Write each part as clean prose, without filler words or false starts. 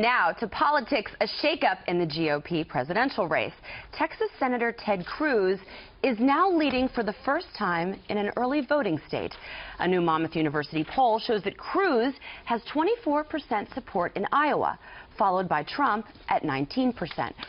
And now to politics, a shakeup in the GOP presidential race. Texas Senator Ted Cruz is now leading for the first time in an early voting state. A new Monmouth University poll shows that Cruz has 24% support in Iowa, followed by Trump at 19%,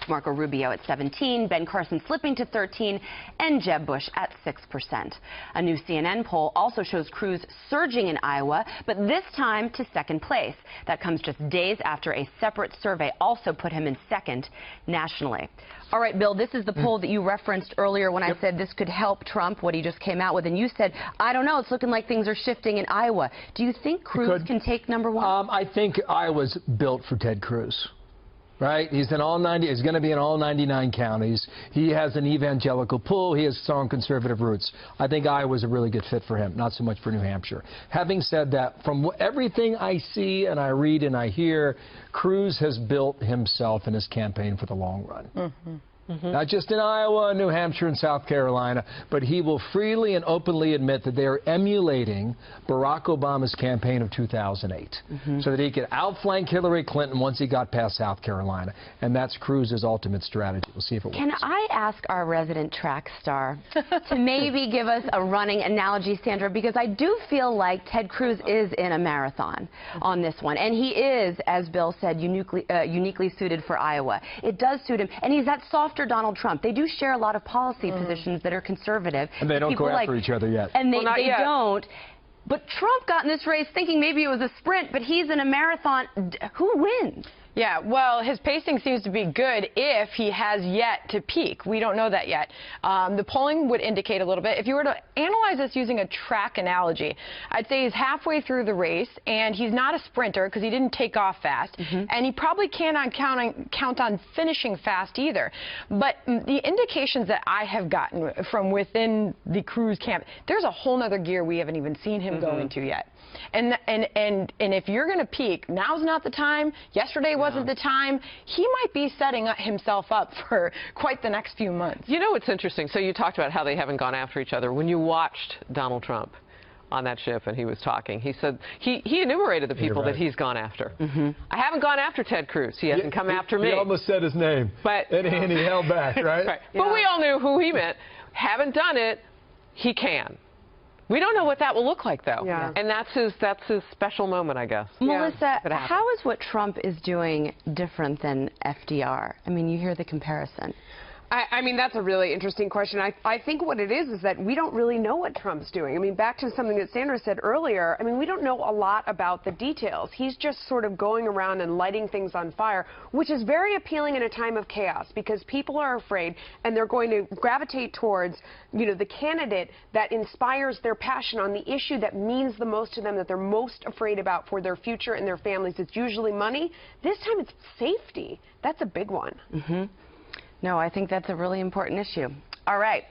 Marco Rubio at 17%, Ben Carson slipping to 13%, and Jeb Bush at 6%. A new CNN poll also shows Cruz surging in Iowa, but this time to second place. That comes just days after a separate survey also put him in second nationally. All right, Bill, this is the poll that you referenced earlier when I said this could help Trump, what he just came out with, and you said, I don't know, it's looking like things are shifting in Iowa. Do you think Cruz can take number one? I think Iowa's built for Ted Cruz. Right? He's in all 90. He's going to be in all 99 counties. He has an evangelical pull. He has strong conservative roots. I think Iowa's a really good fit for him, not so much for New Hampshire. Having said that, from everything I see and I read and I hear, Cruz has built himself and his campaign for the long run. Not just in Iowa, New Hampshire, and South Carolina, but he will freely and openly admit that they are emulating Barack Obama's campaign of 2008, so that he could outflank Hillary Clinton once he got past South Carolina. And that's Cruz's ultimate strategy. We'll see if it works. Can I ask our resident track star to maybe give us a running analogy, Sandra, because I do feel like Ted Cruz is in a marathon on this one. And he is, as Bill said, uniquely suited for Iowa. It does suit him. And he's that softer Donald Trump. They do share a lot of policy positions that are conservative. And they don't go after each other yet. And they don't. But Trump got in this race thinking maybe it was a sprint, but he's in a marathon. Who wins? Yeah, well, his pacing seems to be good if he has yet to peak. We don't know that yet. The polling would indicate a little bit. If you were to analyze this using a track analogy, I'd say he's halfway through the race, and he's not a sprinter because he didn't take off fast, and he probably can't count on finishing fast either. But the indications that I have gotten from within the Cruz camp, there's a whole nother gear we haven't even seen him go into yet. And if you're going to peak, now's not the time. Yesterday wasn't the time. He might be setting himself up for quite the next few months. You know, it's interesting. So you talked about how they haven't gone after each other. When you watched Donald Trump on that ship and he was talking, he said he enumerated the people that he's gone after. I haven't gone after Ted Cruz. He hasn't come after me. He almost said his name, and he held back, right? But we all knew who he meant. Haven't done it. He can. We don't know what that will look like, though. And that's his special moment, I guess. Melissa, how is what Trump is doing different than FDR? I mean, you hear the comparison. I mean, that's a really interesting question. I think what it is that we don't really know what Trump's doing. I mean, back to something that Sandra said earlier, I mean, we don't know a lot about the details. He's just sort of going around and lighting things on fire, which is very appealing in a time of chaos because people are afraid and they're going to gravitate towards, you know, the candidate that inspires their passion on the issue that means the most to them, that they're most afraid about for their future and their families. It's usually money. This time it's safety. That's a big one. No, I think that's a really important issue. All right.